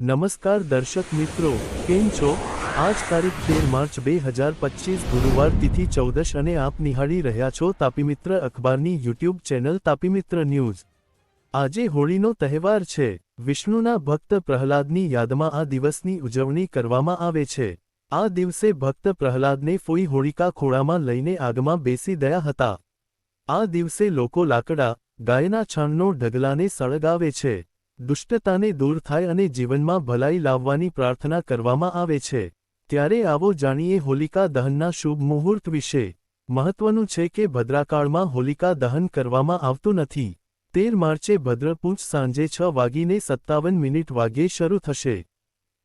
નમસ્કાર દર્શક મિત્રો, કેમ છો? આજ તારીખ 13 માર્ચ 2025 ગુરુવાર તિથિ 14 અને આપ નિહાળી રહ્યા છો તાપીમિત્ર અખબારની યુટ્યુબ ચેનલ તાપીમિત્ર ન્યૂઝ। આજે હોળીનો તહેવાર છે। વિષ્ણુના ભક્ત પ્રહલાદની યાદમાં આ દિવસની ઉજવણી કરવામાં આવે છે। આ દિવસે ભક્ત પ્રહલાદને ફોઈ હોળિકા ખોળામાં લઈને આગમાં બેસી ગયા હતા। આ દિવસે લોકો લાકડા, ગાયના છાણનો ઢગલાને સળગાવે છે। દુષ્ટતાને દૂર થાય અને જીવનમાં ભલાઈ લાવવાની પ્રાર્થના કરવામાં આવે છે। ત્યારે આવો જાણીએ હોલિકા દહનના શુભ મુહૂર્ત વિશે। મહત્વનું છે કે ભદ્રાકાળમાં હોલિકા દહન કરવામાં આવતું નથી। 13 માર્ચે ભદ્રપૂંછ સાંજે 6:57 વાગ્યે શરૂ થશે।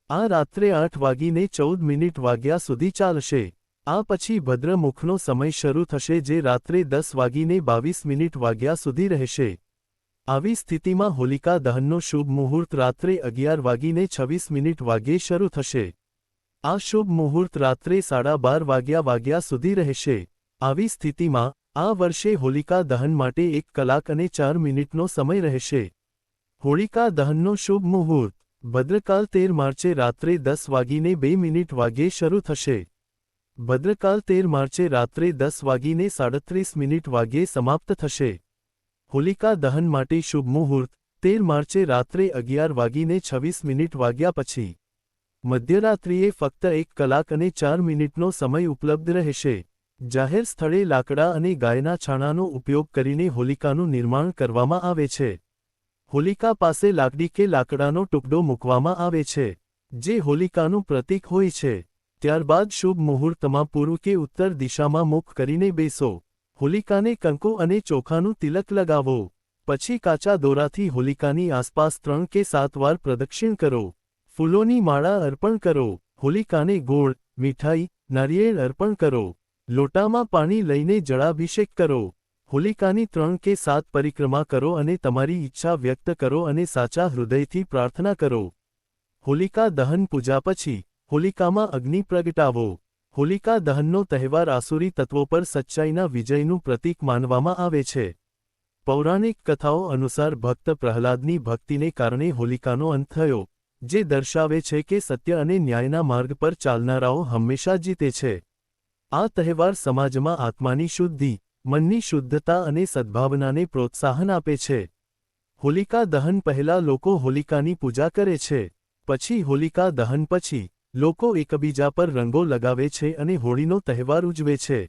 આ રાત્રે 8:14 વાગ્યા સુધી ચાલશે। આ પછી ભદ્રમુખનો સમય શરૂ થશે જે રાત્રે 10:22 વાગ્યા સુધી રહેશે। આવી સ્થિતિમાં હોલિકા દહનનો શુભ મુહૂર્ત રાત્રે 11:26 વાગ્યે શરૂ થશે। આ શુભ મુહૂર્ત રાત્રે 12:30 વાગ્યા સુધી રહેશે। આવી સ્થિતિમાં આ વર્ષે હોલિકા દહન માટે 1 કલાક અને 4 મિનિટનો સમય રહેશે। હોલિકા દહનનો શુભ મુહૂર્ત ભદ્રકાલ 13 માર્ચે રાત્રે 10:02 વાગ્યે શરૂ થશે। ભદ્રકાલ 13 માર્ચે રાત્રે 10:37 વાગ્યે સમાપ્ત થશે। હોલિકા દહન માટે શુભ મુહૂર્ત 13 માર્ચે રાત્રે 11:26 વાગ્યા પછી। મધ્યરાત્રિએ ફક્ત 1 કલાક અને 4 મિનિટનો સમય ઉપલબ્ધ રહેશે। જાહેર સ્થળે લાકડા અને ગાયના છાણાનો ઉપયોગ કરીને હોલિકાનું નિર્માણ કરવામાં આવે છે। હોલિકા પાસે લાકડી કે લાકડાનો ટુકડો મૂકવામાં આવે છે જે હોલિકાનું પ્રતીક હોય છે। ત્યારબાદ શુભ મુહૂર્તમાં પૂર્વ કે ઉત્તર દિશામાં મુખ કરીને બેસો। હોલિકાને કંકુ અને ચોખાનું તિલક લગાવો। પછી કાચા દોરાથી હોલિકાની આસપાસ 3 કે 7 વાર પ્રદક્ષિણ કરો। ફૂલોની માળા અર્પણ કરો। હોલિકાને ગોળ, મીઠાઈ, નારિયેળ અર્પણ કરો। લોટામાં પાણી લઈને જળાભિષેક કરો। હોલિકાની 3 કે 7 પરિક્રમા કરો અને તમારી ઈચ્છા વ્યક્ત કરો અને સાચા હૃદયથી પ્રાર્થના કરો। હોલિકા દહન પૂજા પછી હોલિકામાં અગ્નિ પ્રગટાવો। હોલિકા દહનનો તહેવાર આસુરી તત્વો પર સચ્ચાઈના વિજયનું પ્રતીક માનવામાં આવે છે। પૌરાણિક કથાઓ અનુસાર ભક્ત પ્રહલાદની ભક્તિને કારણે હોલિકાનો અંત થયો, જે દર્શાવે છે કે સત્ય અને ન્યાયના માર્ગ પર ચાલનારાઓ હંમેશા જીતે છે। આ તહેવાર સમાજમાં આત્માની શુદ્ધિ, મનની શુદ્ધતા અને સદ્ભાવનાને પ્રોત્સાહન આપે છે। હોલિકા દહન પહેલા લોકો હોલિકાની પૂજા કરે છે। પછી હોલિકા દહન પછી લોકો એકબીજા પર રંગો લગાવે છે અને હોળીનો તહેવાર ઉજવે છે।